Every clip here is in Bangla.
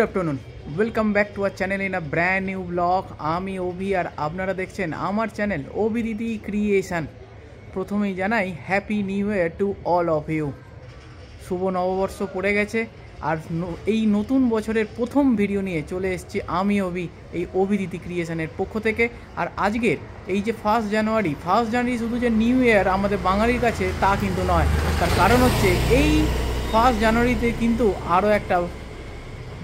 Afternoon welcome back to our channel in a brand new blog आमी ओबी और आपनारा देखें आमार चैनल ओबी दीदी क्रिएशन। प्रथमेই জানাই happy new year to all of you. শুভ নববর্ষ পড়ে গেছে আর এই নতুন বছরের প্রথম ভিডিও নিয়ে চলে এসেছি আমি ওবি এই ওবি দীদি ক্রিয়েশনের পক্ষ থেকে। আর আজকের এই যে 1 জানুয়ারি শুধু যে নিউ ইয়ার আমাদের বাঙালির কাছে তা কিন্তু নয়, তার কারণ হচ্ছে এই 1 জানুয়ারিতে কিন্তু আরও একটা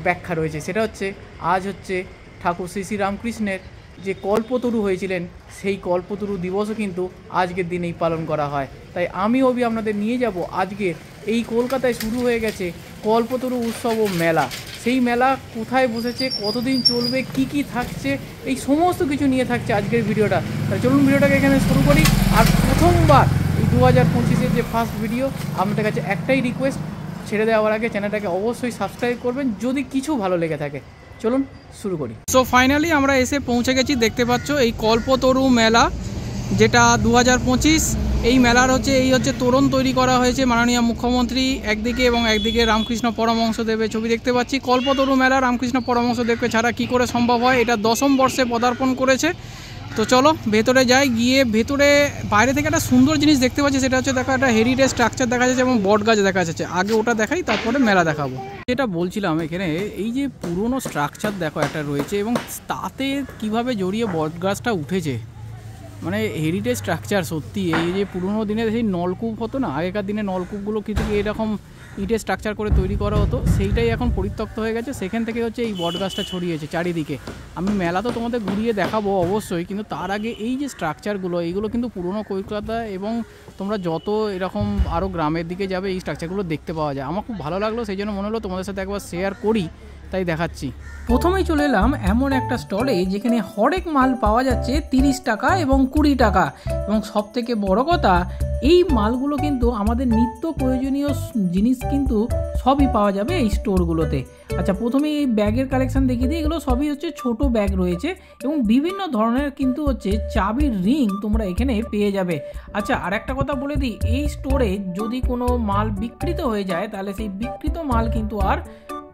ব্যাখ্যা রয়েছে। সেটা হচ্ছে আজ হচ্ছে ঠাকুর শ্রী শ্রী রামকৃষ্ণের যে কল্পতরু হয়েছিলেন সেই কল্পতরু দিবসও কিন্তু আজকের দিনেই পালন করা হয়। তাই আমি ওবি আপনাদের নিয়ে যাব আজকে এই কলকাতায় শুরু হয়ে গেছে কল্পতরু উৎসব ও মেলা। সেই মেলা কোথায় বসেছে, কতদিন চলবে, কি কি থাকছে, এই সমস্ত কিছু নিয়ে থাকছে আজকের ভিডিওটা। তাই চলুন ভিডিওটাকে এখানে শুরু করি। আর প্রথমবার এই 2025-এর যে ফার্স্ট ভিডিও, আপনাদের কাছে একটাই রিকোয়েস্ট, ছেড়ে দেওয়ার আগে চ্যানেলটাকে অবশ্যই সাবস্ক্রাইব করবেন যদি কিছু ভালো লেগে থাকে। চলুন শুরু করি। সো ফাইনালি আমরা এসে পৌঁছে গেছি, দেখতে পাচ্ছ এই কল্পতরু মেলা যেটা 2025। এই মেলার এই হচ্ছে তোরণ তৈরি করা হয়েছে মাননীয় মুখ্যমন্ত্রী একদিকে এবং একদিকে রামকৃষ্ণ পরমহংসদেবের ছবি দেখতে পাচ্ছি। কল্পতরু মেলা রামকৃষ্ণ পরমহংসদেবকে ছাড়া কি করে সম্ভব হয়, এটা 10ম বর্ষে পদার্পণ করেছে। তো চলো ভেতরে যাই, গিয়ে ভেতরে বাইরে থেকে একটা সুন্দর জিনিস দেখতে পাচ্ছি, সেটা হচ্ছে দেখো একটা হেরিটেজ স্ট্রাকচার দেখা যাচ্ছে এবং বট গাছ দেখা যাচ্ছে। আগে ওটা দেখাই তারপরে মেলা দেখাবো। যেটা বলছিলাম এখানে এই যে পুরনো স্ট্রাকচার দেখো একটা রয়েছে এবং তাতে কিভাবে জড়িয়ে বট গাছটা উঠেছে, মানে হেরিটেজ স্ট্রাকচার সত্যি। এই যে পুরনো দিনে সেই নলকূপ হতো না, আগেকার দিনে নলকূপগুলো কিন্তু এরকম ইটের স্ট্রাকচার করে তৈরি করা হতো, সেইটাই এখন পরিত্যক্ত হয়ে গেছে। সেখান থেকে এই বট গাছটা ছড়িয়েছে চারিদিকে। আমি মেলা তো তোমাদের ঘুরিয়ে দেখাবো অবশ্যই, কিন্তু তার আগে এই যে স্ট্রাকচারগুলো এইগুলো কিন্তু পুরনো কলকাতা এবং তোমরা যত এরকম আরও গ্রামের দিকে যাবে এই স্ট্রাকচারগুলো দেখতে পাওয়া যায়। আমার খুব ভালো লাগলো, সেই জন্য মনে হলো তোমাদের সাথে একবার শেয়ার করি, তাই দেখাচ্ছি। প্রথমেই চলে এলাম এমন একটা স্টলে যেখানে হরেক মাল পাওয়া যাচ্ছে 30 টাকা এবং 20 টাকা, এবং সব থেকে বড় কথা এই মালগুলো কিন্তু আমাদের নিত্য প্রয়োজনীয় জিনিস কিন্তু সবই পাওয়া যাবে এই স্টোরগুলোতে। আচ্ছা, প্রথমেই এই ব্যাগের কালেকশন দেখিয়ে দিই। এগুলো সবই ছোট ব্যাগ রয়েছে এবং বিভিন্ন ধরনের কিন্তু চাবির রিং তোমরা এখানে পেয়ে যাবে। আচ্ছা, আর একটা কথা বলে দিই, এই স্টোরে যদি কোনো মাল বিকৃত হয়ে যায় তাহলে সেই বিকৃত মাল কিন্তু আর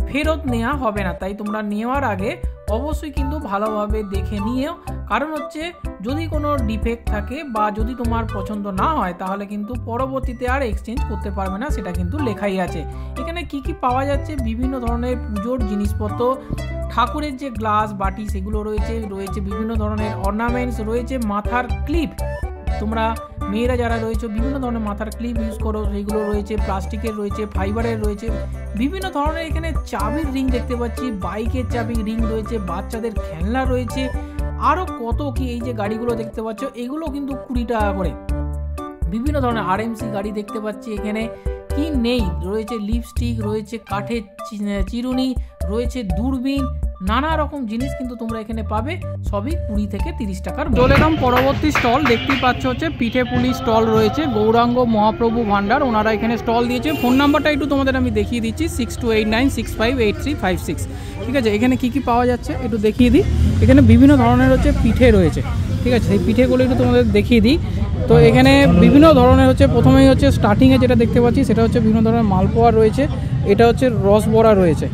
ফেরত নেওয়া হবে না। তাই তোমরা নেওয়ার আগে অবশ্যই কিন্তু ভালোভাবে দেখে নিও, কারণ যদি কোনো ডিফেক্ট থাকে বা যদি তোমার পছন্দ না হয় তাহলে কিন্তু পরবর্তীতে আর এক্সচেঞ্জ করতে পারবে না, সেটা কিন্তু লেখাই আছে। এখানে কি কি পাওয়া যাচ্ছে, বিভিন্ন ধরনের পুজোর জিনিসপত্র, ঠাকুরের যে গ্লাস বাটি সেগুলো রয়েছে, বিভিন্ন ধরনের অর্নামেন্টস রয়েছে, মাথার ক্লিপ, তোমরা মেয়েরা যারা রয়েছে বিভিন্ন ধরনের মাথার ক্লিপ ইউজ করো সেইগুলো রয়েছে, প্লাস্টিকের রয়েছে, ফাইবারের রয়েছে, বিভিন্ন ধরনের এখানে চাবির রিং দেখতে পাচ্ছি, বাইকের চাবির রিং রয়েছে, বাচ্চাদের খেলনা রয়েছে, আরও কত কি। এই যে গাড়িগুলো দেখতে পাচ্ছ এগুলো কিন্তু 20 টাকা করে। বিভিন্ন ধরনের RMC গাড়ি দেখতে পাচ্ছি এখানে, কি নেই রয়েছে লিপস্টিক, রয়েছে কাঠের চিরুনি, রয়েছে দূরবীন, নানা রকম জিনিস কিন্তু তোমরা এখানে পাবে, সবই 20 থেকে 30 টাকার। চলে এলাম পরবর্তী স্টল, দেখতেই পাচ্ছ পিঠে পুলি স্টল রয়েছে, গৌরাঙ্গ মহাপ্রভু ভান্ডার ওনারা এখানে স্টল দিয়েছে। ফোন নাম্বারটা একটু তোমাদের আমি দেখিয়ে দিচ্ছি, 6289658356। ঠিক আছে, এখানে কি কি পাওয়া যাচ্ছে একটু দেখিয়ে দিই। এখানে বিভিন্ন ধরনের পিঠে রয়েছে, ঠিক আছে, সেই পিঠেগুলো একটু তোমাদের দেখিয়ে দিই। তো এখানে বিভিন্ন ধরনের প্রথমেই স্টার্টিংয়ে যেটা দেখতে পাচ্ছি সেটা বিভিন্ন ধরনের মালপোয়া রয়েছে, এটা রসবড়া রয়েছে।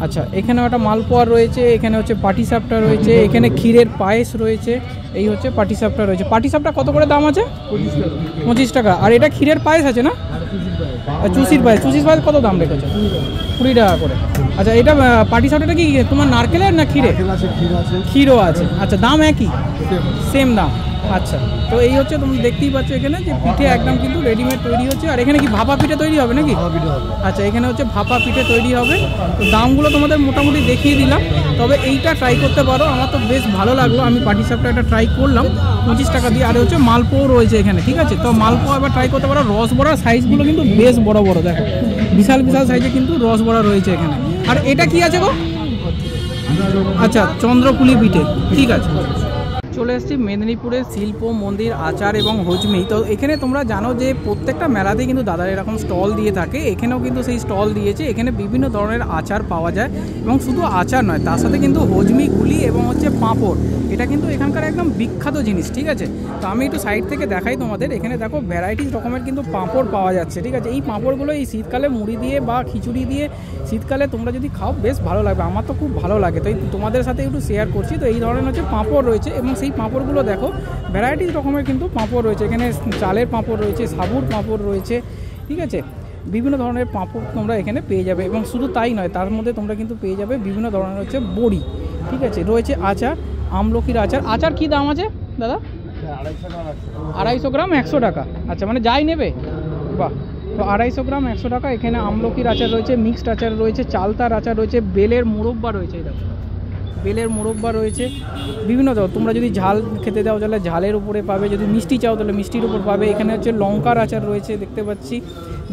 আচ্ছা, এখানেও একটা মালপোয়া রয়েছে, এখানে পাটিসাপটা রয়েছে, এখানে ক্ষীরের পায়েস রয়েছে, এই পাটিসাপটা রয়েছে। পাটিসাপটা কত করে দাম আছে? 25 টাকা। আর এটা ক্ষীরের পায়েস আছে না, চুষির পায়েস কত দাম রেখেছে? 20 টাকা করে। আচ্ছা, এটা পাটিসাপটাটা কি তোমার নারকেলের না ক্ষীরে? ক্ষীরও আছে। আচ্ছা, দাম একই, সেম দাম। আচ্ছা, তো এই তুমি দেখতেই পাচ্ছ এখানে যে পিঠে একদম কিন্তু রেডিমেড তৈরি হচ্ছে। আর এখানে কি ভাপা পিঠে তৈরি হবে নাকি? আচ্ছা, এখানে ভাপা পিঠে তৈরি হবে। তো দামগুলো তোমাদের মোটামুটি দেখিয়ে দিলাম, তবে এইটা ট্রাই করতে পারো, আমার তো বেশ ভালো লাগলো। আমি পাটিসাপটা একটা ট্রাই করলাম 25 টাকা দিয়ে। আর মালপোয়া রয়েছে এখানে, ঠিক আছে, তো মালপোয়া এবার ট্রাই করতে পারো। রসবড়ার সাইজগুলো কিন্তু বেশ বড় বড়, দেখো বিশাল বিশাল সাইজে কিন্তু রসবড়া রয়েছে এখানে। আর এটা কি আছে গো? আচ্ছা, চন্দ্রপুলি পিঠে, ঠিক আছে। চলে আসছি মেদিনীপুরের শিল্প মন্দির আচার এবং হজমি। তো এখানে তোমরা জানো যে প্রত্যেকটা মেলাতেই কিন্তু দাদারা এরকম স্টল দিয়ে থাকে, এখানেও কিন্তু সেই স্টল দিয়েছে। এখানে বিভিন্ন ধরনের আচার পাওয়া যায় এবং শুধু আচার নয়, তার সাথে কিন্তু হজমি গুলি এবং হচ্ছে পাঁপড়, এটা কিন্তু এখানকার একদম বিখ্যাত জিনিস। ঠিক আছে, তো আমি একটু সাইড থেকে দেখাই তোমাদের। এখানে দেখো ভ্যারাইটিস রকমের কিন্তু পাঁপড় পাওয়া যাচ্ছে। ঠিক আছে, এই পাঁপড়গুলো এই শীতকালে মুড়ি দিয়ে বা খিচুড়ি দিয়ে শীতকালে তোমরা যদি খাও বেশ ভালো লাগবে, আমার তো খুব ভালো লাগে, তো তোমাদের সাথে একটু শেয়ার করছি। তো এই ধরনের হচ্ছে পাঁপড় রয়েছে এবং সেই পাঁপড়গুলো দেখো ভ্যারাইটিস রকমের কিন্তু পাঁপড় রয়েছে। এখানে চালের পাঁপড় রয়েছে, সাবুর পাঁপড় রয়েছে। ঠিক আছে, বিভিন্ন ধরনের পাঁপড় তোমরা এখানে পেয়ে যাবে এবং শুধু তাই নয়, তার মধ্যে তোমরা কিন্তু পেয়ে যাবে বিভিন্ন ধরনের হচ্ছে বড়ি। ঠিক আছে, রয়েছে আচার, আমলকির আচার। আচার কী দাম আছে দাদা? 250 গ্রাম 100 টাকা। আচ্ছা, মানে যাই নেবে, বাহ। তো 250 গ্রাম 100 টাকা। এখানে আমলকির আচার রয়েছে, মিক্সড আচার রয়েছে, চালতার আচার রয়েছে, বেলের মোরব্বা রয়েছে, এটা বেলের মোরব্বা রয়েছে। বিভিন্ন ধর তোমরা যদি ঝাল খেতে দাও তাহলে ঝালের উপরে পাবে, যদি মিষ্টি চাও তাহলে মিষ্টির উপর পাবে। এখানে হচ্ছে লঙ্কার আচার রয়েছে, দেখতে পাচ্ছি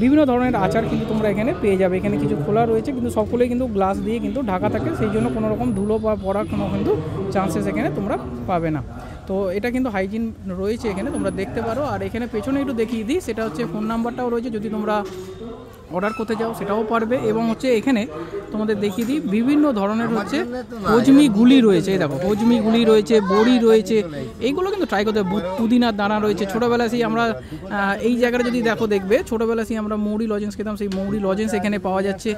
বিভিন্ন ধরনের আচার কিন্তু তোমরা এখানে পেয়ে যাবে। এখানে কিছু খোলা রয়েছে কিন্তু সবগুলোই কিন্তু গ্লাস দিয়ে কিন্তু ঢাকা থাকে, সেই জন্য কোনো রকম ধুলো বা পড়ার কোনো কিন্তু চান্সেস এখানে তোমরা পাবে না। তো এটা কিন্তু হাইজিন রয়েছে এখানে, তোমরা দেখতে পারো। আর এখানে পেছনে একটু দেখিয়ে দিই, সেটা হচ্ছে ফোন নাম্বারটাও রয়েছে, যদি তোমরা অর্ডার করতে যাও সেটাও পারবে। এবং হচ্ছে এখানে তোমাদের দেখিয়ে দিই বিভিন্ন ধরনের হচ্ছে হজমি গুলি রয়েছে। এই দেখো হজমি গুলি রয়েছে, বড়ি রয়েছে, এইগুলো কিন্তু ট্রাই করতে। পুদিনার দানা রয়েছে। ছোটোবেলা সেই আমরা এই জায়গাটা যদি দেখো দেখবে ছোটোবেলা সেই আমরা মৌরি লজেন্স খেতাম, সেই মৌরি লজেন্স এখানে পাওয়া যাচ্ছে।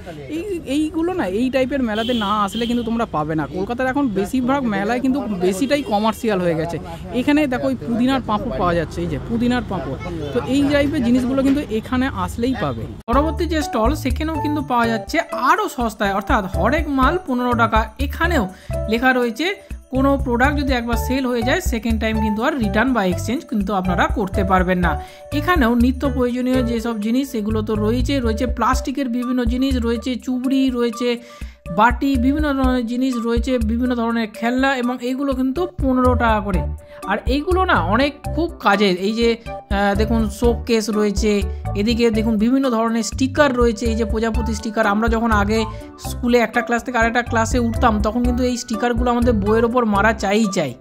এইগুলো না এই টাইপের মেলাতে না আসলে কিন্তু তোমরা পাবে না। কলকাতার এখন বেশিরভাগ মেলায় কিন্তু বেশিটাই কমার্শিয়াল হয়ে গেছে। এখানে দেখো ওই পুদিনার পাঁপড় পাওয়া যাচ্ছে, এই যে পুদিনার পাঁপড়। তো এই টাইপের জিনিসগুলো কিন্তু এখানে আসলেই পাবে। পরবর্তী যে স্টল সেখানেও কিন্তু পাওয়া যাচ্ছে আরও সস্তায়, অর্থাৎ হরেক মাল 15 টাকা। এখানেও লেখা রয়েছে কোনো প্রোডাক্ট যদি একবার সেল হয়ে যায় সেকেন্ড টাইম কিন্তু আর রিটার্ন বা এক্সচেঞ্জ কিন্তু আপনারা করতে পারবেন না। এখানেও নিত্য প্রয়োজনীয় যেসব জিনিস সেগুলো তো রয়েছে প্লাস্টিকের বিভিন্ন জিনিস রয়েছে, চুবড়ি রয়েছে, বাটি, বিভিন্ন ধরনের জিনিস রয়েছে, বিভিন্ন ধরনের খেলনা, এবং এইগুলো কিন্তু 15 টাকা করে। আর এইগুলো না অনেক খুব কাজের। এই যে দেখুন সোপ কেস রয়েছে, এদিকে দেখুন বিভিন্ন ধরনের স্টিকার রয়েছে। এই যে প্রজাপতি স্টিকার, আমরা যখন আগে স্কুলে একটা ক্লাস থেকে আরেকটা ক্লাসে উঠতাম তখন কিন্তু এই স্টিকারগুলো আমাদের বইয়ের ওপর মারা চাই।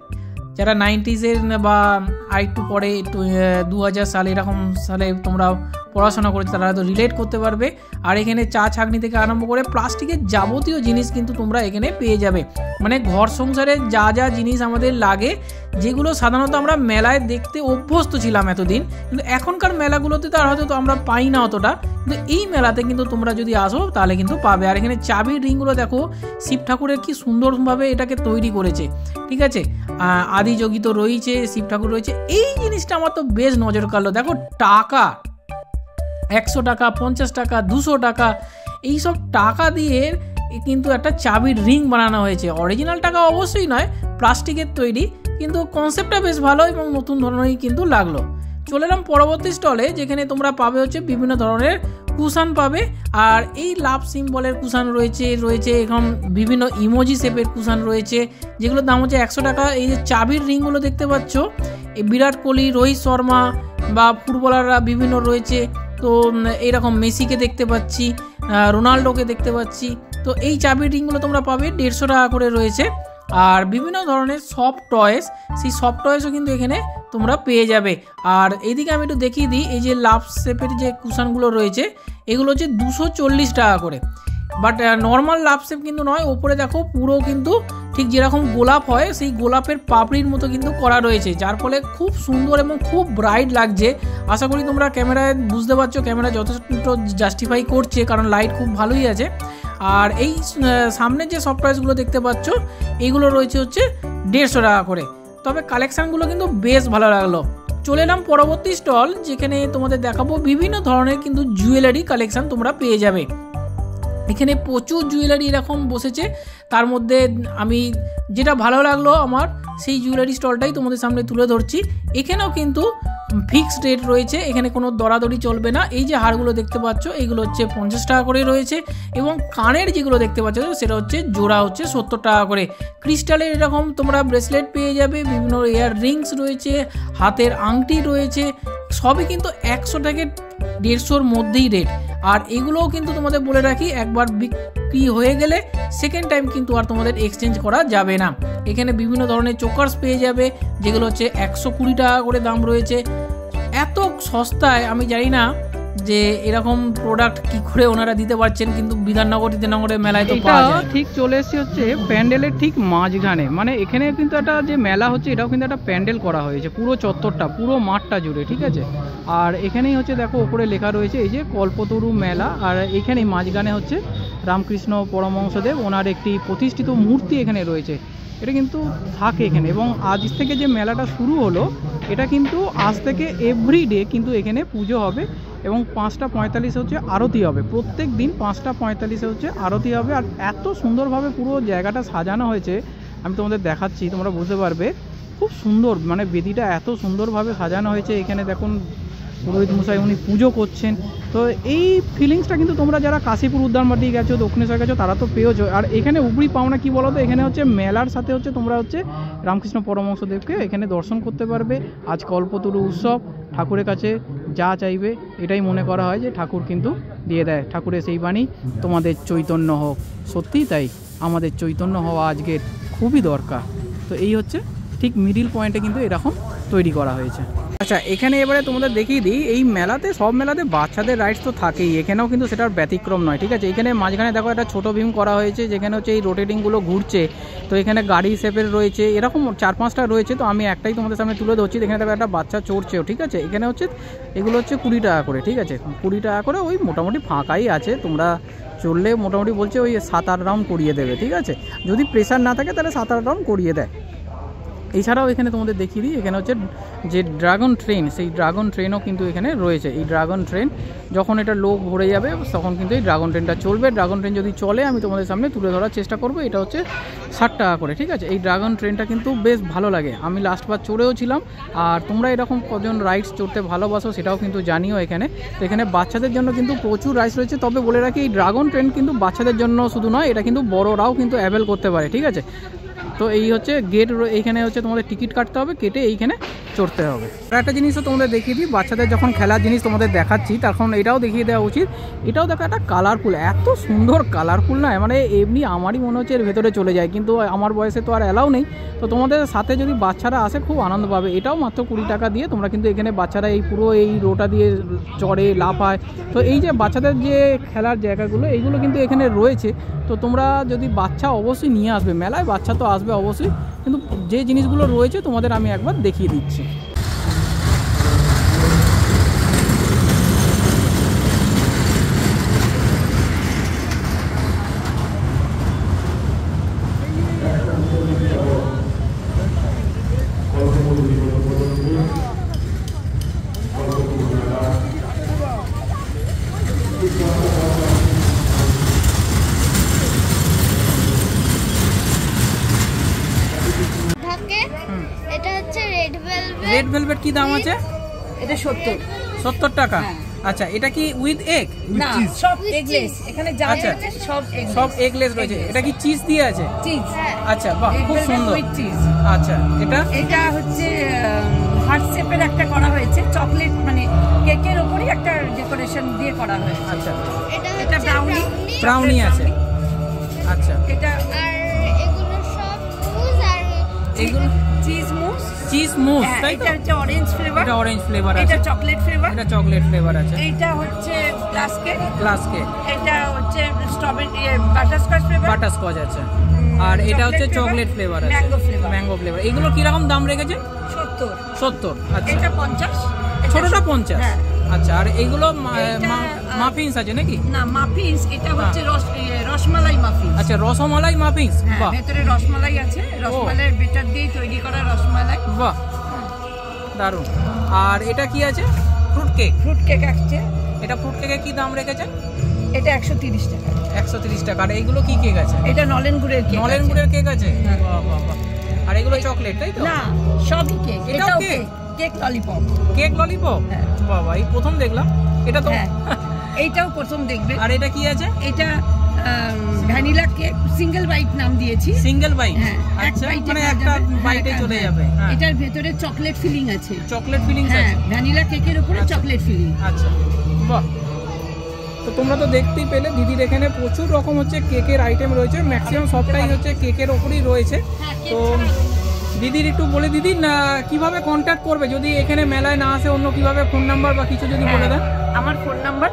যারা 90s বা আরেকটু পরে 2000 সালে এরকম সালে তোমরা পড়াশোনা করেছে তারা হয়তো রিলেট করতে পারবে। আর এখানে চা ছাঁকনি থেকে আরম্ভ করে প্লাস্টিকের যাবতীয় জিনিস কিন্তু তোমরা এখানে পেয়ে যাবে। মানে ঘর সংসারে যা যা জিনিস আমাদের লাগে, যেগুলো সাধারণত আমরা মেলায় দেখতে অভ্যস্ত ছিলাম এতদিন, কিন্তু এখনকার মেলাগুলোতে তার হয়তো আমরা পাই না অতটা, কিন্তু এই মেলাতে কিন্তু তোমরা যদি আসো তাহলে কিন্তু পাবে। আর এখানে চাবির রিংগুলো দেখো শিব ঠাকুরের কি সুন্দরভাবে এটাকে তৈরি করেছে। ঠিক আছে, আদিযোগী তো রয়েছে, শিব ঠাকুর রয়েছে। এই জিনিসটা আমার তো বেশ নজর কাড়লো। দেখো টাকা 100 টাকা, 50 টাকা, 200 টাকা, এইসব টাকা দিয়ে কিন্তু একটা চাবির রিং বানানো হয়েছে। অরিজিনাল টাকা অবশ্যই নয়, প্লাস্টিকের তৈরি, কিন্তু কনসেপ্টটা বেশ ভালো এবং নতুন ধরনেরই কিন্তু লাগলো। চলে এলাম পরবর্তী স্টলে, যেখানে তোমরা পাবে হচ্ছে বিভিন্ন ধরনের কুশান পাবে। আর এই লাভ সিম্বলের কুশান রয়েছে এখন বিভিন্ন ইমোজি শেপের কুশান রয়েছে, যেগুলোর দাম হচ্ছে 100 টাকা। এই যে চাবির রিংগুলো দেখতে পাচ্ছ, এই বিরাট কোহলি, রোহিত শর্মা বা ফুটবলাররা বিভিন্ন রয়েছে। তো এইরকম মেসিকে দেখতে পাচ্ছি, রোনাল্ডোকে দেখতে পাচ্ছি। তো এই চাবির রিংগুলো তোমরা পাবে 150 টাকা করে রয়েছে। আর বিভিন্ন ধরনের সফট টয়েস, সেই সফট টয়েসও কিন্তু এখানে তোমরা পেয়ে যাবে। আর এইদিকে আমি একটু দেখিয়ে দিই, এই যে লাভ শেপের যে কুশানগুলো রয়েছে এগুলো হচ্ছে 240 টাকা করে। বাট নর্মাল লাভ শেপ কিন্তু নয়, ওপরে দেখো পুরো কিন্তু ঠিক যেরকম গোলাপ হয় সেই গোলাপের পাপড়ির মতো কিন্তু করা রয়েছে, যার ফলে খুব সুন্দর এবং খুব ব্রাইট লাগছে। আশা করি তোমরা ক্যামেরায় বুঝতে পারছো, ক্যামেরা যথেষ্ট জাস্টিফাই করছে কারণ লাইট খুব ভালোই আছে। আর এই সামনের যে সফট টয়েসগুলো দেখতে পাচ্ছ এইগুলো রয়েছে হচ্ছে 150 টাকা করে। তবে কালেকশানগুলো কিন্তু বেশ ভালো লাগলো। চলে এলাম পরবর্তী স্টল, যেখানে তোমাদের দেখাবো বিভিন্ন ধরনের কিন্তু জুয়েলারি কালেকশান তোমরা পেয়ে যাবে। এখানে প্রচুর জুয়েলারি এরকম বসেছে, তার মধ্যে আমি যেটা ভালো লাগলো আমার সেই জুয়েলারি স্টলটাই তোমাদের সামনে তুলে ধরছি। এখানেও কিন্তু ফিক্সড রেট রয়েছে, এখানে কোনো দরাদরি চলবে না। এই যে হারগুলো দেখতে পাচ্ছ এইগুলো হচ্ছে 50 টাকা করে রয়েছে, এবং কানের যেগুলো দেখতে পাচ্ছ সেটা হচ্ছে জোড়া হচ্ছে 70 টাকা করে। ক্রিস্টালের এরকম তোমরা ব্রেসলেট পেয়ে যাবে, বিভিন্ন ইয়ার রিংস রয়েছে, হাতের আংটি রয়েছে, সবই কিন্তু 100 থেকে 150-র মধ্যেই রেট। আর এগুলোও কিন্তু তোমাদের বলে রাখি, একবার বিক্রি হয়ে গেলে সেকেন্ড টাইম কিন্তু আর তোমাদের এক্সচেঞ্জ করা যাবে না। এখানে বিভিন্ন ধরনের চোকার্স পেয়ে যাবে, যেগুলো হচ্ছে 120 টাকা করে দাম রয়েছে। এত সস্তায় আমি জানি না যে এরকম প্রোডাক্ট কি করে ওনারা দিতে পারছেন, কিন্তু বিধাননগর টিধাননগরের মেলায় তো পাওয়া যায়। ঠিক চলে এসেছি হচ্ছে প্যান্ডেলের ঠিক মাঝখানে, মানে এখানে কিন্তু একটা যে মেলা হচ্ছে এটাও কিন্তু একটা প্যান্ডেল করা হয়েছে পুরো চত্বরটা, পুরো মাঠটা জুড়ে, ঠিক আছে। আর এখানেই হচ্ছে দেখো ওপরে লেখা রয়েছে এই যে কল্পতরু মেলা, আর এখানেই মাঝখানে হচ্ছে রামকৃষ্ণ পরমহংসদেব ওনার একটি প্রতিষ্ঠিত মূর্তি এখানে রয়েছে। এটা কিন্তু থাকে এখানে, এবং আজ থেকে যে মেলাটা শুরু হলো এটা কিন্তু আজ থেকে এভরিডে কিন্তু এখানে পুজো হবে, এবং 5:45 হচ্ছে আরতি হবে, প্রত্যেক দিন 5:45 হচ্ছে আরতি হবে। আর এত সুন্দরভাবে পুরো জায়গাটা সাজানো হয়েছে, আমি তোমাদের দেখাচ্ছি, তোমরা বুঝতে পারবে, খুব সুন্দর, মানে বেদিটা এত সুন্দরভাবে সাজানো হয়েছে। এখানে দেখুন পুরোহিত মশাই উনি পুজো করছেন। তো এই ফিলিংসটা কিন্তু তোমরা যারা কাশীপুর উদ্যানবাটি গেছো, দক্ষিণেশ্বর গেছো, তারা তো পেয়েছো। আর এখানে উপরি পাওনা কি বলো তো, এখানে হচ্ছে মেলার সাথে হচ্ছে তোমরা হচ্ছে রামকৃষ্ণ পরমহংসদেবকে এখানে দর্শন করতে পারবে। আজ কল্পতরু উৎসব, ঠাকুরের কাছে যা চাইবে এটাই মনে করা হয় যে ঠাকুর কিন্তু দিয়ে দেয়। ঠাকুরের সেই বাণী তোমাদের চৈতন্য হোক, সত্যিই তাই, আমাদের চৈতন্য হওয়া আজকের খুবই দরকার। তো এই হচ্ছে ঠিক মিডিল পয়েন্টে কিন্তু এরকম তৈরি করা হয়েছে। আচ্ছা, এখানে এবারে তোমাদের দেখিয়ে দিই, এই মেলাতে সব মেলাতে বাচ্চাদের রাইডস তো থাকেই, এখানেও কিন্তু সেটার ব্যতিক্রম নয়, ঠিক আছে। এখানে মাঝখানে দেখো একটা ছোটো ভীম করা হয়েছে, যেখানে হচ্ছে এই রোটেটিংগুলো ঘুরছে। তো এখানে গাড়ি শেপের রয়েছে, এরকম 4-5টা রয়েছে। তো আমি একটাই তোমাদের সামনে তুলে ধরছি। এখানে দেখো একটা বাচ্চা চড়ছেও, ঠিক আছে। এখানে হচ্ছে এগুলো হচ্ছে 20 টাকা করে, ঠিক আছে, 20 টাকা করে। ওই মোটামুটি ফাঁকাই আছে, তোমরা চললে মোটামুটি বলছে ওই 7-8 রাউন্ড করিয়ে দেবে, ঠিক আছে। যদি প্রেশার না থাকে তাহলে 7-8 রাউন্ড করিয়ে দেয়। এছাড়াও এখানে তোমাদের দেখিয়ে দিই, এখানে হচ্ছে যে ড্রাগন ট্রেন, সেই ড্রাগন ট্রেনও কিন্তু এখানে রয়েছে। এই ড্রাগন ট্রেন যখন এটা লোক ভরে যাবে তখন কিন্তু এই ড্রাগন ট্রেনটা চলবে। ড্রাগন ট্রেন যদি চলে আমি তোমাদের সামনে তুলে ধরার চেষ্টা করবো। এটা হচ্ছে 60 টাকা করে, ঠিক আছে। এই ড্রাগন ট্রেনটা কিন্তু বেশ ভালো লাগে, আমি লাস্টবার চড়েও ছিলাম। আর তোমরা এরকম কজন রাইডস চড়তে ভালোবাসো সেটাও কিন্তু জানিও এখানে। তো এখানে বাচ্চাদের জন্য কিন্তু প্রচুর রাইডস রয়েছে। তবে বলে রাখি, এই ড্রাগন ট্রেন কিন্তু বাচ্চাদের জন্য শুধু নয়, এটা কিন্তু বড়রাও কিন্তু অ্যাভেল করতে পারে, ঠিক আছে। তো এই হচ্ছে গেট, এইখানে হচ্ছে তোমাদের টিকিট কাটতে হবে, কেটে এইখানে চড়তে হবে। আর একটা জিনিসও তোমাদের দেখিয়ে দিই, বাচ্চাদের যখন খেলার জিনিস তোমাদের দেখাচ্ছি তখন এটাও দেখিয়ে দেওয়া উচিত। এটাও দেখো একটা কালারফুল, এত সুন্দর কালারফুল না, মানে এমনি আমারই মনে হচ্ছে এর ভেতরে চলে যায়, কিন্তু আমার বয়সে তো আর অ্যালাউ নেই। তো তোমাদের সাথে যদি বাচ্চারা আসে খুব আনন্দ পাবে। এটাও মাত্র 20 টাকা দিয়ে তোমরা কিন্তু এখানে বাচ্চারা এই পুরো এই রোটা দিয়ে চড়ে, লাফায়। তো এই যে বাচ্চাদের যে খেলার জায়গাগুলো এইগুলো কিন্তু এখানে রয়েছে। তো তোমরা যদি বাচ্চা অবশ্যই নিয়ে আসবে, মেলায় বাচ্চা তো আসবে অবশ্যই, কিন্তু যে জিনিসগুলো রয়েছে তোমাদের আমি একবার দেখিয়ে দিচ্ছি। রেড ভেলভেট কি দাম আছে? এটা 70 টাকা। আচ্ছা, এটা কি উইথ এগ? না, সব এগলেস। এখানে যা আছে সব এগলেস রয়েছে। এটা কি চিজ দিয়ে আছে? চিজ। আচ্ছা, বাহ, খুব সুন্দর। আচ্ছা, এটা হচ্ছে হার্ট শেপের একটা করা হয়েছে, চকলেট মানে কেকের উপরই একটা ডেকোরেশন দিয়ে করা হয়েছে। আচ্ছা, এটা ব্রাউনি আছে। আচ্ছা, এটা আর এগুলো সব মুজ, আর এগুলো চিজ মুস, তাই তো? এটা হচ্ছে অরেঞ্জ ফ্লেভার। এটা অরেঞ্জ ফ্লেভার আছে। এটা চকলেট ফ্লেভার। এটা চকলেট ফ্লেভার আছে। এটা হচ্ছে গ্লাস কেক। এটা হচ্ছে স্ট্রবেরি বাটারস্কচ ফ্লেভার। বাটারস্কচ আছে। আর এটা হচ্ছে চকলেট ফ্লেভার আছে, ম্যাঙ্গো ফ্লেভার। এগুলো কি রকম দাম রেখেছে? 70। আচ্ছা, এটা 50, ছোটটা 50। আচ্ছা, আর এগুলো মাফিনস আছে নাকি? না, মাফিনস। এটা হচ্ছে রসমালাই মাফিনস। আচ্ছা, রসমালাই মাফিনস। বাহ, ভেতরে রসমালাই আছে, রসমালাইয়ের বেটার দিয়ে তৈরি করা রসমালাই। বাহ, দারুণ। আর এটা কি আছে? ফ্রুট কেক আছে। এটা ফ্রুট কেকের কি দাম রেখেছেন? এটা 130 টাকা। 130 টাকা। আর এইগুলো কি কেক আছে? এটা নলেন গুড়ের কেক আছে। বাহ বাহ বাহ। আর এগুলো চকলেট, তাই তো? না, সবই কেক। এটাও কেক ললিপপ। বাবা, এই প্রথম দেখলাম এটা তো। এইটাও প্রথম দেখবে। আর এটা কি আছে? এটা ভ্যানিলা কেক, সিঙ্গেল বাইট নাম দিয়েছি। Single bite. আচ্ছা, মানে একটা বাইটে চলে যাবে। এটার ভেতরে চকলেট ফিলিং আছে। চকলেট ফিলিং আছে। ভ্যানিলা কেকের উপরে চকলেট ফিলিং। আচ্ছা, বাহ, তো তোমরা তো দেখতেই পেলে দিদির এখানে প্রচুর রকম হচ্ছে কেকের আইটেম রয়েছে, ম্যাক্সিমাম সবটাই হচ্ছে কেকের ওপরই রয়েছে। তো দিদির একটু বলে দিদি না কিভাবে কন্ট্যাক্ট করবে যদি এখানে মেলায় না আসে, অন্য কিভাবে ফোন নাম্বার বা কিছু যদি বলে দেন। আমার ফোন নাম্বার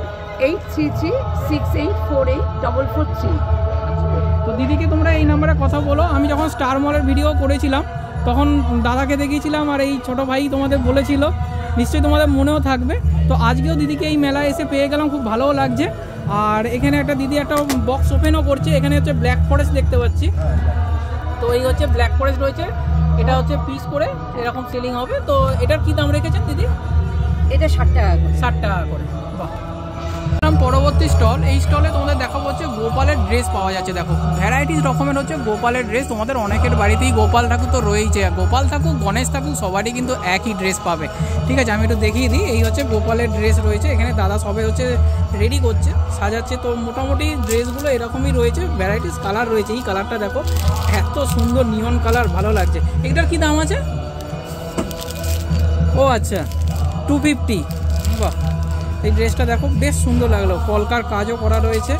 8336848443। তো দিদিকে তোমরা এই নাম্বারে কথা বলো। আমি যখন স্টার মলের ভিডিও করেছিলাম তখন দাদাকে দেখিয়েছিলাম, আর এই ছোট ভাই তোমাদের বলেছিল, নিশ্চয়ই তোমাদের মনেও থাকবে। তো আজকেও দিদিকে এই মেলায় এসে পেয়ে গেলাম, খুব ভালোও লাগছে। আর এখানে একটা দিদি একটা বক্স ওপেনও করছে, এখানে হচ্ছে ব্ল্যাক ফরেস্ট দেখতে পাচ্ছি। তো এই হচ্ছে ব্ল্যাক ফরেস্ট রয়েছে, এটা হচ্ছে পিস করে এরকম সেলিং হবে। তো এটার কি দাম রেখেছেন দিদি? এটা 60 টাকা করে। 60 টাকা করে। বাহ। পরবর্তী স্টল, এই স্টলে তোমাদের দেখাবো হচ্ছে গোপালের ড্রেস পাওয়া যাচ্ছে। দেখো ভ্যারাইটিস রকমের হচ্ছে গোপালের ড্রেস। তোমাদের অনেকের বাড়িতেই গোপাল ঠাকুর তো রয়েছে, গোপাল থাকুক গণেশ থাকুক সবারই কিন্তু একই ড্রেস পাবে। ঠিক আছে, আমি একটু দেখিয়ে দিই। এই হচ্ছে গোপালের ড্রেস রয়েছে, এখানে দাদা সবে হচ্ছে রেডি করছে, সাজাচ্ছে। তো মোটামুটি ড্রেসগুলো এরকমই রয়েছে, ভ্যারাইটিস কালার রয়েছে। এই কালারটা দেখো এত সুন্দর নিয়ন কালার, ভালো লাগছে। এটার কি দাম আছে? ও আচ্ছা, 250। বাহ, এই ড্রেসটা দেখো বেশ সুন্দর লাগলো, কলকার কাজও করা রয়েছে।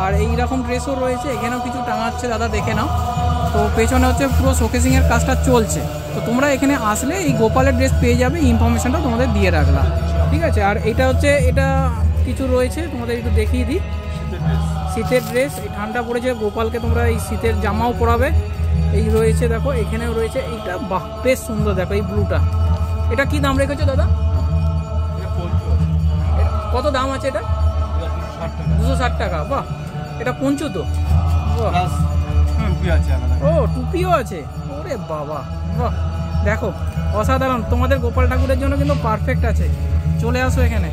আর এইরকম ড্রেসও রয়েছে, এখানেও কিছু টাঙাচ্ছে দাদা, দেখে নাও। তো পেছনে হচ্ছে পুরো শোকেসিংয়ের কাজটা চলছে। তো তোমরা এখানে আসলে এই গোপালের ড্রেস পেয়ে যাবে, ইনফরমেশনটা তোমাদের দিয়ে রাখলাম। ঠিক আছে, আর এটা হচ্ছে এটা কিছু রয়েছে, তোমাদের একটু দেখিয়ে দিই। শীতের ড্রেস, এই ঠান্ডা পড়েছে, গোপালকে তোমরা এই শীতের জামাও পরাবে। এই রয়েছে দেখো, এখানেও রয়েছে এইটা, বাহ বেশ সুন্দর। দেখো এই ব্লুটা, এটা কি দাম রেখেছো দাদা? কত দাম আছে এটা? 260 টাকা। বাহ, এটা পঞ্চু তো। ও টুপিও আছে, ওরে বাবা, বাহ দেখো অসাধারণ। তোমাদের গোপাল ঠাকুরের জন্য কিন্তু পারফেক্ট আছে, চলে আসো এখানে।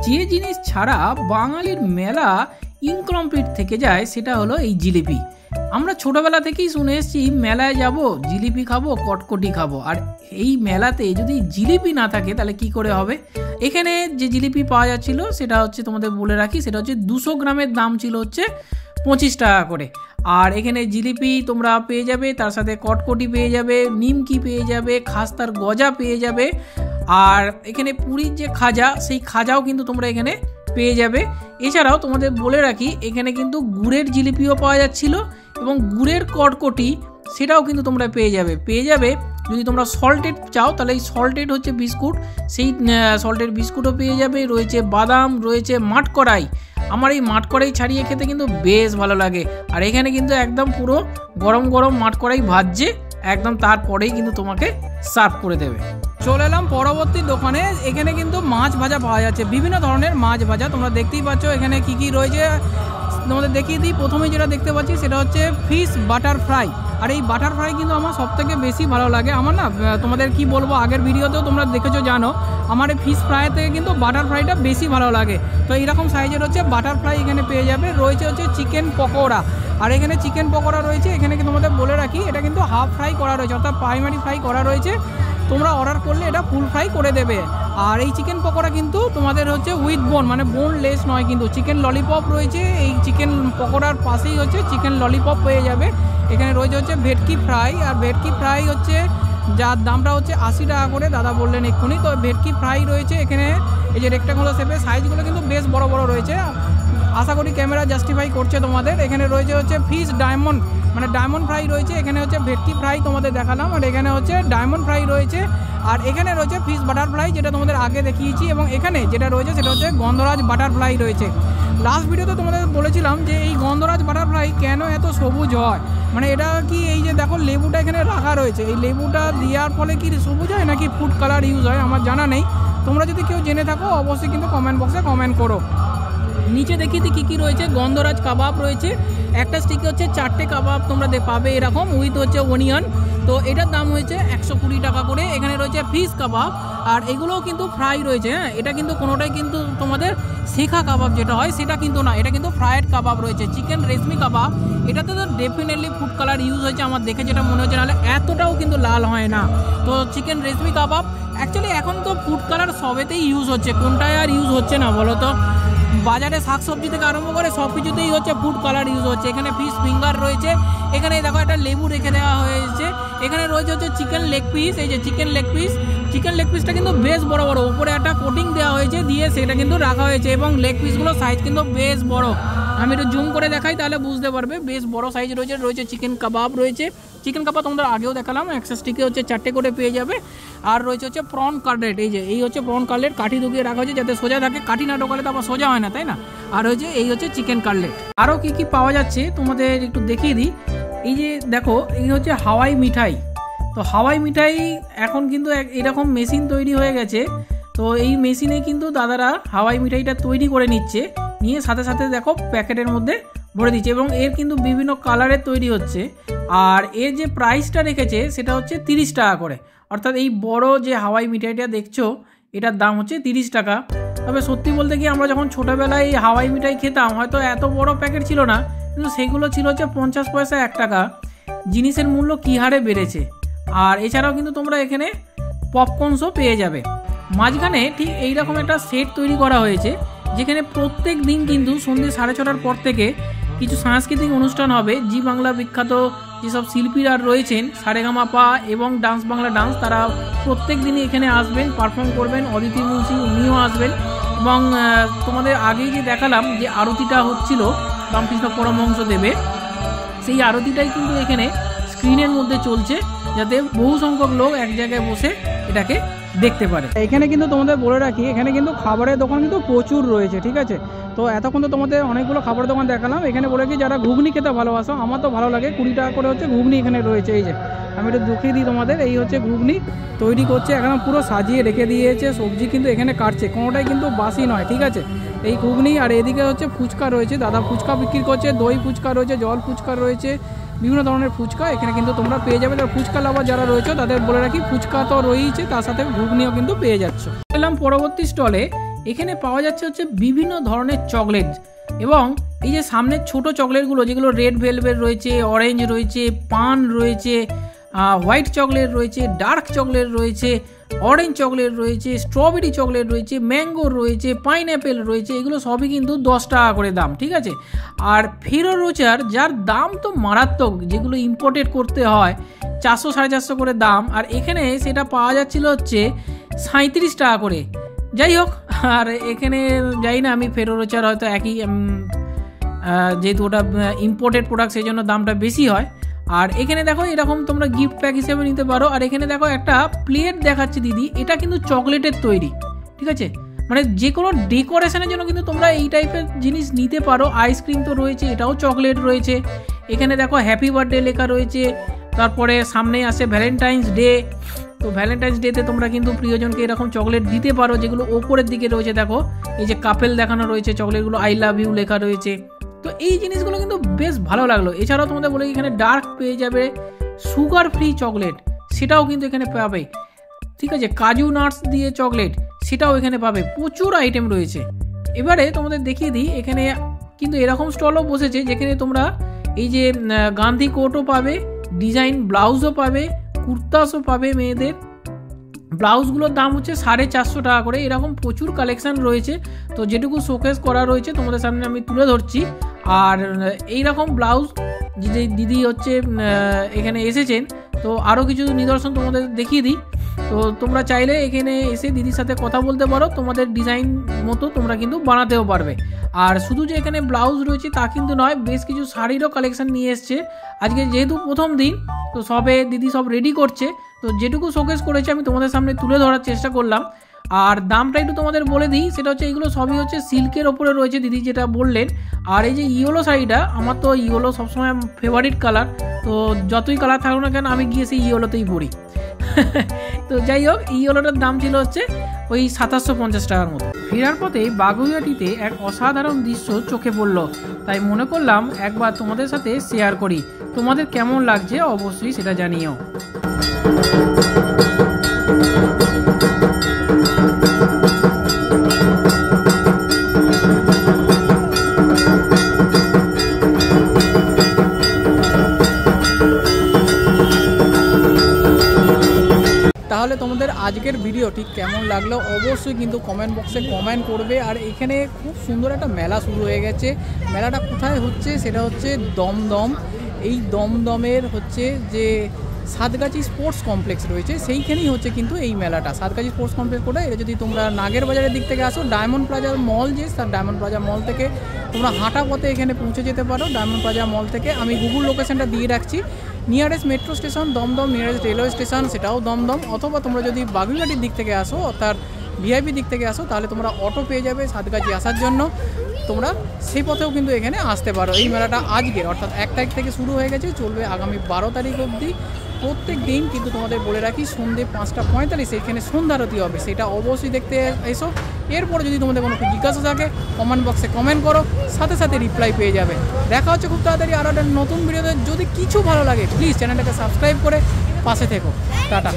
যে জিনিস ছাড়া বাঙালির মেলা ইনকমপ্লিট থেকে যায় সেটা হলো এই জিলিপি। আমরা ছোটবেলা থেকেই শুনে এসেছি মেলায় যাব জিলিপি খাবো, কটকটি খাবো। আর এই মেলাতে যদি জিলিপি না থাকে তাহলে কি করে হবে? এখানে যে জিলিপি পাওয়া যাচ্ছিল সেটা হচ্ছে তোমাদের বলে রাখি, সেটা হচ্ছে 200 গ্রামের দাম ছিল হচ্ছে 25 টাকা করে। আর এখানে জিলিপি তোমরা পেয়ে যাবে, তার সাথে কটকটি পেয়ে যাবে, নিমকি পেয়ে যাবে, খাস্তার গজা পেয়ে যাবে। আর এখানে পুরীর যে খাজা, সেই খাজাও কিন্তু তোমরা এখানে পেয়ে যাবে। এছাড়াও তোমাদের বলে রাখি এখানে কিন্তু গুড়ের জিলিপিও পাওয়া যাচ্ছিল এবং গুড়ের কটকটি সেটাও কিন্তু তোমরা পেয়ে যাবে। যদি তোমরা সল্টেড চাও তাহলে এই সল্টেড হচ্ছে বিস্কুট, সেই সল্টেড বিস্কুটও পেয়ে যাবে। রয়েছে বাদাম, রয়েছে মাঠকড়াই। আমার এই মাঠকড়াই ছাড়িয়ে খেতে কিন্তু বেশ ভালো লাগে। আর এখানে কিন্তু একদম পুরো গরম গরম মাঠকড়াই ভাজছে, একদম তারপরেই কিন্তু তোমাকে সার্ভ করে দেবে। চলে এলাম পরবর্তী দোকানে, এখানে কিন্তু মাছ ভাজা পাওয়া যাচ্ছে, বিভিন্ন ধরনের মাছ ভাজা। তোমরা দেখতেই পাচ্ছ এখানে কি কি রয়েছে, তোমাদের দেখিয়ে দিই। প্রথমে যেটা দেখতে পাচ্ছি সেটা হচ্ছে ফিশ বাটার ফ্রাই। আর এই বাটার ফ্রাই কিন্তু আমার সবথেকে বেশি ভালো লাগে। আমার না তোমাদের কি বলবো, আগের ভিডিওতেও তোমরা দেখেছো, জানো আমার এই ফিশ ফ্রাই থেকে কিন্তু বাটার ফ্রাইটা বেশি ভালো লাগে। তো এইরকম সাইজের হচ্ছে বাটার ফ্রাই এখানে পেয়ে যাবে। রয়েছে হচ্ছে চিকেন পকোড়া, আর এখানে চিকেন পকোড়া রয়েছে। এখানে তোমাদের বলে রাখি এটা কিন্তু হাফ ফ্রাই করা রয়েছে, অর্থাৎ প্রাইমারি ফ্রাই করা রয়েছে। তোমরা অর্ডার করলে এটা ফুল ফ্রাই করে দেবে। আর এই চিকেন পকোড়া কিন্তু তোমাদের হচ্ছে উইথ বোন, মানে বোনলেস নয় কিন্তু। চিকেন ললিপপ রয়েছে, এই চিকেন পকোড়ার পাশেই হচ্ছে চিকেন ললিপপ পেয়ে যাবে। এখানে রয়েছে হচ্ছে ভেটকি ফ্রাই, আর ভেটকি ফ্রাই হচ্ছে যার দামটা হচ্ছে 80 টাকা করে, দাদা বললেন এক্ষুনি। তো ভেটকি ফ্রাই রয়েছে এখানে, এই যে রেক্টাঙ্গুলার শেপের, সাইজগুলো কিন্তু বেশ বড় বড় রয়েছে। আশা করি ক্যামেরা জাস্টিফাই করছে তোমাদের। এখানে রয়েছে হচ্ছে ফিশ ডায়মন্ড, মানে ডায়মন্ড ফ্রাই রয়েছে। এখানে হচ্ছে ভেটকি ফ্রাই তোমাদের দেখালাম, আর এখানে হচ্ছে ডায়মন্ড ফ্রাই রয়েছে। আর এখানে রয়েছে ফিশ বাটারফ্লাই, যেটা তোমাদের আগে দেখিয়েছি। এবং এখানে যেটা রয়েছে সেটা হচ্ছে গন্ধরাজ বাটারফ্লাই রয়েছে। লাস্ট ভিডিওতে তোমাদের বলেছিলাম যে এই গন্ধরাজ বাটারফ্লাই কেন এত সবুজ হয়, মানে এটা কি এই যে দেখো লেবুটা এখানে রাখা রয়েছে, এই লেবুটা দেওয়ার ফলে কি সবুজ হয় নাকি ফুড কালার ইউজ হয় আমার জানা নেই। তোমরা যদি কেউ জেনে থাকো অবশ্যই কিন্তু কমেন্ট বক্সে কমেন্ট করো। নিচে দেখিয়ে দিই কী কী রয়েছে। গন্ধরাজ কাবাব রয়েছে, একটা স্টিকে হচ্ছে 4টে কাবাব তোমরা পাবে এরকম, উইথ হচ্ছে অনিয়ন। তো এটার দাম হয়েছে 120 টাকা করে। এখানে রয়েছে ফিশ কাবাব, আর এগুলোও কিন্তু ফ্রাই রয়েছে। হ্যাঁ, এটা কিন্তু কোনোটাই কিন্তু তোমাদের শেখা কাবাব যেটা হয় সেটা কিন্তু না, এটা কিন্তু ফ্রাইড কাবাব রয়েছে। চিকেন রেশমি কাবাব, এটাতে তো ডেফিনেটলি ফুড কালার ইউজ হয়েছে, আমার দেখে যেটা মনে হচ্ছে, নাহলে এতটাও কিন্তু লাল হয় না। তো চিকেন রেশমি কাবাব অ্যাকচুয়ালি এখন তো ফুড কালার সবেতেই ইউজ হচ্ছে, কোনটায় আর ইউজ হচ্ছে না বলো তো? বাজারে শাকসবজি থেকে আরম্ভ করে সব কিছুতেই হচ্ছে ফুড কালার ইউজ হচ্ছে। এখানে ফিশ ফিঙ্গার রয়েছে, এখানে দেখো একটা লেবু রেখে দেওয়া হয়েছে। এখানে রয়েছে হচ্ছে চিকেন লেগ পিস, এই যে চিকেন লেগ পিসটা কিন্তু বেশ বড় বড়, উপরে একটা কোটিং দেওয়া হয়েছে, দিয়ে সেটা কিন্তু রাখা হয়েছে, এবং লেগ পিসগুলো সাইজ কিন্তু বেশ বড়। আমি একটু জুম করে দেখাই তাহলে বুঝতে পারবে, বেশ বড় সাইজ রয়েছে। চিকেন কাবাব রয়েছে, চিকেন কাবাব তোমাদের আগেও দেখালাম, অ্যাক্সেস টিকে হচ্ছে 4টে করে পেয়ে যাবে। আর রয়েছে হচ্ছে প্রন কাটলেট, এই হচ্ছে প্রন কাটলেট, কাঠি ঢুকিয়ে রাখা হয়েছে যাতে সোজা থাকে, কাঠি না ঢোকালে তো আবার সোজা হয় না, তাই না? আর এই হচ্ছে চিকেন কাটলেট। আরও কি কি পাওয়া যাচ্ছে তোমাদের একটু দেখিয়ে দিই। এই যে দেখো, এই হচ্ছে হাওয়াই মিঠাই। তো হাওয়াই মিঠাই এখন কিন্তু এরকম মেশিন তৈরি হয়ে গেছে, তো এই মেশিনে কিন্তু দাদারা হাওয়াই মিঠাইটা তৈরি করে নিচ্ছে, নিয়ে সাথে সাথে দেখো প্যাকেটের মধ্যে ভরে দিচ্ছে, এবং এর কিন্তু বিভিন্ন কালারের তৈরি হচ্ছে। আর এর যে প্রাইসটা রেখেছে সেটা হচ্ছে 30 টাকা করে, অর্থাৎ এই বড় যে হাওয়াই মিঠাইটা দেখছো এটার দাম হচ্ছে 30 টাকা। তবে সত্যি বলতে কি, আমরা যখন ছোটোবেলায় এই হাওয়াই মিঠাই খেতাম, হয়তো এত বড় প্যাকেট ছিল না, কিন্তু সেগুলো ছিল হচ্ছে 50 পয়সা 1 টাকা। জিনিসের মূল্য কী হারে বেড়েছে। আর এছাড়াও কিন্তু তোমরা এখানে পপকর্নসও পেয়ে যাবে। মাঝখানে ঠিক এইরকম একটা সেট তৈরি করা হয়েছে, যেখানে প্রত্যেক দিন কিন্তু সন্ধ্যে 6:30টার পর থেকে কিছু সাংস্কৃতিক অনুষ্ঠান হবে। জি বাংলা বিখ্যাত যেসব শিল্পীরা রয়েছেন, সারেগামাপা এবং ডান্স বাংলা ডান্স, তারা প্রত্যেক দিনই এখানে আসবেন, পারফর্ম করবেন। অদিতি মুন্সি উনিও আসবেন, এবং তোমাদের আগেই যে দেখালাম যে আরতিটা হচ্ছিল রামকৃষ্ণ পরমহংস দেবের, সেই আরতিটাই কিন্তু এখানে স্ক্রিনের মধ্যে চলছে, যাতে বহু সংখ্যক লোক এক জায়গায় বসে এটাকে দেখতে পারে। এখানে কিন্তু তোমাদের বলে রাখি, এখানে কিন্তু খাবারের দোকান কিন্তু প্রচুর রয়েছে, ঠিক আছে? তো এতক্ষণ তো তোমাদের অনেকগুলো খাবারের দোকান দেখালাম। এখানে বলে কি, যারা ঘুগনি খেতে ভালোবাসো, আমার তো ভালো লাগে, 20 টাকা করে হচ্ছে ঘুগনি এখানে রয়েছে। এই যে আমি একটু দেখিয়ে দিই তোমাদের, এই হচ্ছে ঘুগনি তৈরি করছে, এখন পুরো সাজিয়ে রেখে দিয়েছে, সবজি কিন্তু এখানে কাটছে, কোনোটাই কিন্তু বাসি নয়, ঠিক আছে? এই ঘুগনি। আর এদিকে হচ্ছে ফুচকা রয়েছে, দাদা ফুচকা বিক্রি করছে, দই ফুচকা রয়েছে, জল ফুচকা রয়েছে, বিভিন্ন ধরনের ফুচকা এখানে কিন্তু তোমরা পেয়ে যাবে। যারা ফুচকা লাভার যারা রয়েছে তাদের বলে রাখি, ফুচকা তো রয়েছে, তার সাথে ঘুগনিও কিন্তু পেয়ে যাচ্ছ। এলাম পরবর্তী স্টলে, এখানে পাওয়া যাচ্ছে হচ্ছে বিভিন্ন ধরনের চকলেট, এবং এই যে সামনের ছোট চকলেটগুলো, যেগুলো রেড ভেলভেট রয়েছে, অরেঞ্জ রয়েছে, পান রয়েছে, হোয়াইট চকলেট রয়েছে, ডার্ক চকলেট রয়েছে, অরেঞ্জ চকলেট রয়েছে, স্ট্রবেরি চকলেট রয়েছে, ম্যাঙ্গো রয়েছে, পাইনঅ্যাপেল রয়েছে, এগুলো সবই কিন্তু 10 টাকা করে দাম, ঠিক আছে? আর ফেরো রোচার, যার দাম তো মারাত্মক, যেগুলো ইম্পোর্টেড করতে হয়, 400-450 করে দাম, আর এখানে সেটা পাওয়া যাচ্ছিল হচ্ছে 37 টাকা করে। যাই হোক, আর এখানে যাই না আমি, ফেরো রোচার হয়তো একই, যেহেতু ওটা ইম্পোর্টেড প্রোডাক্ট সেই জন্য দামটা বেশি হয়। আর এখানে দেখো এরকম তোমরা গিফট প্যাক হিসেবে নিতে পারো। আর এখানে দেখো একটা প্লেট দেখাচ্ছে দিদি, এটা কিন্তু চকলেটের তৈরি, ঠিক আছে? মানে যে কোনো ডেকোরেশনের জন্য কিন্তু তোমরা এই টাইপের জিনিস নিতে পারো। আইসক্রিম তো রয়েছে, এটাও চকলেট রয়েছে। এখানে দেখো হ্যাপি বার্থডে লেখা রয়েছে, তারপরে সামনেই আসে ভ্যালেন্টাইন্স ডে। তো ভ্যালেন্টাইন্স ডেতে তোমরা কিন্তু প্রিয়জনকে এরকম চকলেট দিতে পারো, যেগুলো ওপরের দিকে রয়েছে। দেখো এই যে কাপেল দেখানো রয়েছে, চকলেটগুলো আই লাভ ইউ লেখা রয়েছে। তো এই জিনিসগুলো কিন্তু বেশ ভালো লাগলো। এছাড়াও তোমাদের বলে এখানে ডার্ক পেয়ে যাবে, সুগার ফ্রি চকলেট সেটাও কিন্তু এখানে পাবে, ঠিক আছে? কাজু নাটস দিয়ে চকলেট সেটাও এখানে পাবে, প্রচুর আইটেম রয়েছে। এবারে তোমাদের দেখিয়ে দিই, এখানে কিন্তু এরকম স্টলও বসেছে, যেখানে তোমরা এই যে গান্ধী কোটও পাবে, ডিজাইন ব্লাউজও পাবে, কুর্তাসও পাবে। মেয়েদের ব্লাউজগুলোর দাম হচ্ছে 450 টাকা করে। এরকম প্রচুর কালেকশান রয়েছে, তো যেটুকু শোকেস করা রয়েছে তোমাদের সামনে আমি তুলে ধরছি। আর এইরকম ব্লাউজ যে দিদি হচ্ছে এখানে এসেছেন, তো আরও কিছু নিদর্শন তোমাদের দেখিয়ে দিই। তো তোমরা চাইলে এখানে এসে দিদির সাথে কথা বলতে পারো, তোমাদের ডিজাইন মতো তোমরা কিন্তু বানাতেও পারবে। আর শুধু যে এখানে ব্লাউজ রয়েছে তা কিন্তু নয়, বেশ কিছু শাড়িরও কালেকশান নিয়ে এসছে। আজকে যেহেতু প্রথম দিন, তো সবে দিদি সব রেডি করছে, তো যেটুকু শোকেস করেছে আমি তোমাদের সামনে তুলে ধরার চেষ্টা করলাম। আর দামটা একটু তোমাদের বলে দিই, সেটা হচ্ছে এগুলো সবই হচ্ছে সিল্কের ওপরে রয়েছে, দিদি যেটা বললেন। আর এই যে ইয়েলো শাড়িটা, আমার তো ইয়েলো সবসময় ফেভারিট কালার, তো যতই কালার থাকুক না কেন আমি গিয়ে সেই ইয়েলোতেই পরি। তো যাই হোক, ইয়েলোটার দাম ছিল হচ্ছে ওই 2750 টাকার মতো। ফেরার পথে বাগুইআটিতে এক অসাধারণ দৃশ্য চোখে পড়ল, তাই মনে করলাম একবার তোমাদের সাথে শেয়ার করি। তোমাদের কেমন লাগছে অবশ্যই সেটা জানিও। তাহলে তোমাদের আজকের ভিডিওটি কেমন লাগলো অবশ্যই কিন্তু কমেন্ট বক্সে কমেন্ট করবে। আর এখানে খুব সুন্দর একটা মেলা শুরু হয়ে গেছে। মেলাটা কোথায় হচ্ছে সেটা হচ্ছে দমদম। এই দমদমের হচ্ছে যে সাতগাছি স্পোর্টস কমপ্লেক্স রয়েছে সেইখানেই হচ্ছে কিন্তু এই মেলাটা। সাতগাছি স্পোর্টস কমপ্লেক্স কোথায়? এটা যদি তোমরা নাগের বাজারের দিক থেকে আসো, ডায়মন্ড প্লাজা মল যে, তার ডায়মন্ড প্লাজা মল থেকে তোমরা হাঁটা পথে এখানে পৌঁছে যেতে পারো। ডায়মন্ড প্লাজা মল থেকে আমি গুগল লোকেশনটা দিয়ে রাখছি। Nearest metro station Dum Dum, nearest railway station সেটাও দমদম। অথবা তোমরা যদি বাগুইআটির দিক থেকে আসো অর্থাৎ ভিআইপি দিক থেকে আসো তাহলে তোমরা অটো পেয়ে যাবে সাতগাছি আসার জন্য। তোমরা সেই পথেও কিন্তু এখানে আসতে পারো। এই মেলাটা আজকে অর্থাৎ 1 তারিখ থেকে শুরু হয়ে গেছে, চলবে আগামী 12 তারিখ অবধি। প্রত্যেক দিন কিন্তু তোমাদের বলে রাখি সন্ধ্যে 5:45 এখানে সন্ধ্যারতি হবে, সেটা অবশ্যই দেখতে এসো। এরপরে যদি তোমাদের কোনো জিজ্ঞাসা থাকে কমেন্ট বক্সে কমেন্ট করো, সাথে সাথে রিপ্লাই পেয়ে যাবে। দেখা হচ্ছে খুব তাড়াতাড়ি আরও একটা নতুন ভিডিওতে। যদি কিছু ভালো লাগে প্লিজ চ্যানেলটাকে সাবস্ক্রাইব করে পাশে থেকো। টাটা।